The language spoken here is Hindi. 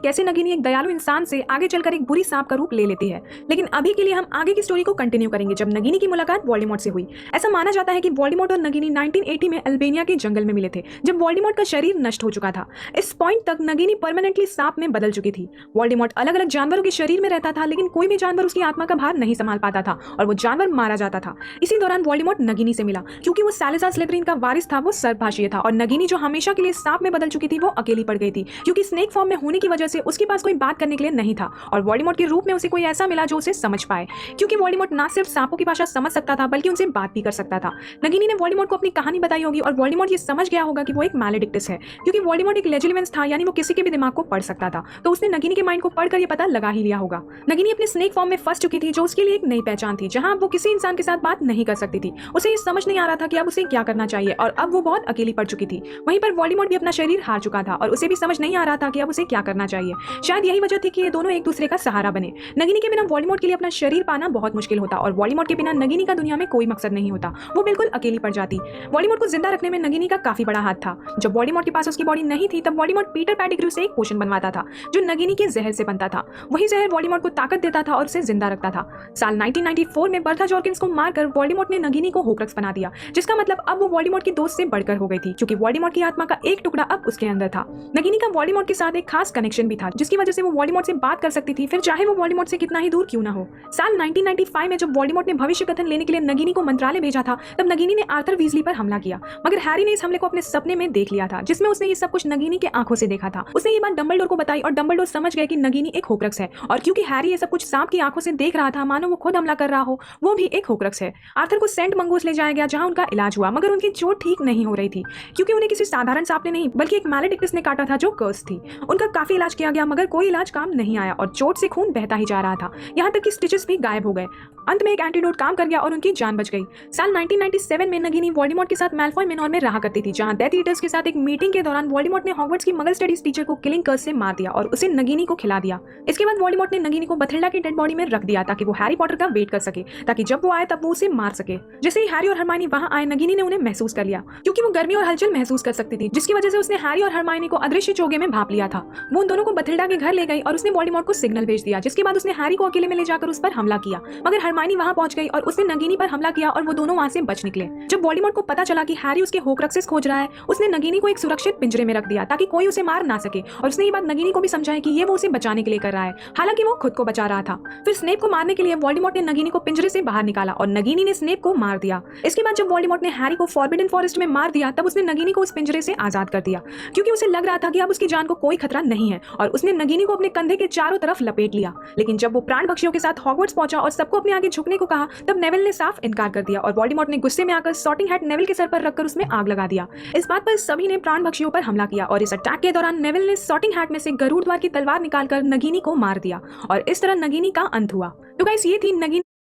कैसे नगीनी एक दयालु इंसान से आगे चलकर एक बुरी सांप का रूप ले लेती है। लेकिन अभी के लिए हम आगे की स्टोरी को कंटिन्यू करेंगे जब नगीनी की मुलाकात वोल्डेमॉर्ट से हुई। ऐसा माना जाता है कि वोल्डेमॉर्ट और नगीनी 1980 में अल्बेनिया के जंगल में मिले थे जब वोल्डेमॉर्ट का शरीर नष्ट हो चुका था। इस पॉइंट तक नगीनी परमानेंटली सांप में बदल चुकी थी। वोल्डेमॉर्ट अलग अलग जानवरों के शरीर में रहता था, लेकिन कोई भी जानवर उसकी आत्मा का भार नहीं संभाल पाता था और वो जानवर मारा जाता था। इसी दौरान वोल्डेमॉर्ट नगीनी से मिला। क्योंकि वो सालिजार स्लिथरिन का वारिस था, वो सर्पभाषी था और नगीनी जो हमेशा के लिए सांप में बदल चुकी थी वो अकेली पड़ गई थी, क्योंकि स्नेक फॉर्म में होने की वजह से उसके पास कोई बात करने के लिए नहीं था और वोल्डेमॉर्ट के रूप में उसे कोई ऐसा मिला जो उसे समझ पाए। क्योंकि वोल्डेमॉर्ट ना सिर्फ सांपों की भाषा समझ सकता था बल्कि उनसे बात भी कर सकता था। नगीनी ने वोल्डेमॉर्ट को अपनी कहानी बताई होगी और वोल्डेमॉर्ट ये समझ गया होगा कि वो एक मैलेडिक्टस है, क्योंकि वोल्डेमॉर्ट एक लेजिलिमेंस था, यानी वो किसी के भी दिमाग को पढ़ सकता था। तो उसने नगीनी के माइंड को पढ़कर ये पता लगा ही लिया होगा। नगीनी अपने स्नेक फॉर्म में फंस चुकी थी, जो उसके लिए एक नई पहचान थी, जहां वो किसी इंसान के साथ बात नहीं कर सकती थी। उसे ये समझ नहीं आ रहा था कि अब उसे क्या करना चाहिए और अब वो बहुत अकेली पड़ चुकी थी। वहीं पर वोल्डेमॉर्ट भी अपना शरीर हार चुका था और उसे भी समझ नहीं आ रहा था कि अब उसे क्या करना चाहिए। शायद यही वजह थी कि ये दोनों एक दूसरे का सहारा बने। नगीनी के बिना वोल्डेमॉर्ट के लिए अपना शरीर पाना बहुत मुश्किल होता और वोल्डेमॉर्ट के बिना नगीनी का दुनिया में कोई मकसद नहीं होता। वो बिल्कुल अकेली पड़ जाती। वोल्डेमॉर्ट को जिंदा रखने में नगीनी का काफी बड़ा हाथ था। जब वोल्डेमॉर्ट के पास उसकी बॉडी नहीं थी तब वोल्डेमॉर्ट पीटर पेटिग्रू से एक पोशन बनवाता था जो नगीनी के जहर से बनता था। वही जहर वोल्डेमॉर्ट को ताकत देता था और उसे जिंदा रखता था। साल 1994 में बर्था जॉर्किंस को मारकर वोल्डेमॉर्ट ने नगीनी को होक्रक्स बना दिया, जिसका मतलब अब वो वोल्डेमॉर्ट की दोस्त से बढ़कर हो गई थी, क्योंकि वोल्डेमॉर्ट की आत्मा का एक टुकड़ा अब उसके अंदर था। नगीनी का वोल्डेमॉर्ट के साथ एक खास कनेक्शन भी था, जिसकी वजह से वो वोल्डेमॉर्ट से बात कर सकती थी, फिर चाहे वो वोल्डेमॉर्ट से कितना ही दूर क्यों ना हो। साल 1995 में जब वोल्डेमॉर्ट ने भविष्य कथन लेने के लिए नगीनी को मंत्रालय भेजा था, तब नगीनी ने आर्थर वीजली पर हमला किया, मगर हैरी ने इस हमले को अपने सपने में देख लिया था, जिसमें उसने ये सब कुछ नगीनी के आंखों से देखा था। उसने ये बात डंबलडोर को बताई और डंबलडोर समझ गए कि नगीनी एक होक्रक्स है, और क्योंकि हैरी ये सब कुछ सांप की आंखों से देख रहा था, मानो वो खुद हमला कर रहा हो, वो भी एक होक्रक्स है। आर्थर को सेंट मंगोस ले जाया गया, जहां उनका इलाज हुआ, मगर उनकी चोट ठीक नहीं हो रही थी, क्योंकि उन्हें किसी साधारण सांप ने नहीं बल्कि एक मैलेडिक्टस ने काटा था जो कर्स थी। उनका काफी इलाज किया गया, मगर कोई इलाज काम नहीं आया और चोट से खून बहता ही जा रहा था, यहाँ तक कि स्टिचेस भी गायब हो गए। अंत में एक एंटीडोट काम कर गया और उनकी जान बच गई। साल 1997 में नगीनी वोल्डेमॉर्ट के साथ मैल्फॉय मेनोर में रहा करती थी, जहां डेथ ईटर्स के साथ एक मीटिंग के दौरान वोल्डेमॉर्ट ने हॉगवर्ट्स की मगल स्टडीज टीचर को किलिंग कर्स से मार दिया और उसे नगीनी को खिला दिया। इसके बाद वोल्डेमॉर्ट ने नगीनी को बथिल्डा की डेड बॉडी में रख दिया ताकि वो हैरी पॉटर का वेट कर सके, ताकि जब वो आए तब वो उसे मार सके। जैसे ही हैरी और हरमाइनी वहां आए, नगीनी ने उन्हें महसूस कर लिया, क्योंकि वो गर्मी और हलचल महसूस कर सकती थी, जिसकी वजह से उसने हैरी और हरमाइनी को अदृश्य चोगे में भाप लिया था। वो उन दोनों को बथिल्डा के घर ले गई और उसने वोल्डेमॉर्ट को सिग्नल भेज दिया, जिसके बाद उसने हैरी को अकेले में ले जाकर उस पर हमला किया, मगर हरमाइनी वहां पहुंच गई और उसने नगीनी पर हमला किया और वो दोनों वहां से बच निकले। जब वोल्डेमॉर्ट को पता चला कि हैरी उसके होक्रक्सेस खोज रहा है, उसने नगीनी को एक सुरक्षित पिंजरे में रख दिया ताकि कोई उसे मार ना सके, और उसने ये बात नगीनी को भी समझाई कि ये वो उसे बचाने के लिए कर रहा है, हालांकि वो खुद को बचा रहा था। फिर स्नेप को मारने के लिए वोल्डेमॉर्ट ने नगीनी को पिंजरे से बाहर निकाला और नगीनी ने स्नेप को मार दिया। इसके बाद जब वोल्डेमॉर्ट ने हैरी को फॉरबिडन फॉरेस्ट में मार दिया, तब उसने नगीनी को उस पिंजरे से आजाद कर दिया, क्योंकि उसे लग रहा था कि अब उसकी जान को कोई खतरा नहीं है, और उसने नगीनी को अपने कंधे के चारों तरफ लपेट लिया। लेकिन जब वो प्राण पक्षियों के साथ हॉगवर्ट्स पहुंचा और सबको अपने आगे झुकने को कहा, तब नेविल ने साफ इनकार कर दिया और वोल्डेमॉर्ट ने गुस्से में आकर सॉर्टिंग हैट नेविल के सर पर रखकर उसमें आग लगा दिया। इस बात पर सभी ने प्राण पक्षियों पर हमला किया और इस अटैक के दौरान नेविल ने सॉर्टिंग हैट में से गरुड़ द्वार की तलवार निकालकर नगीनी को मार दिया और इस तरह नगीनी का अंत हुआ। तो गाइस, ये थी नगीनी।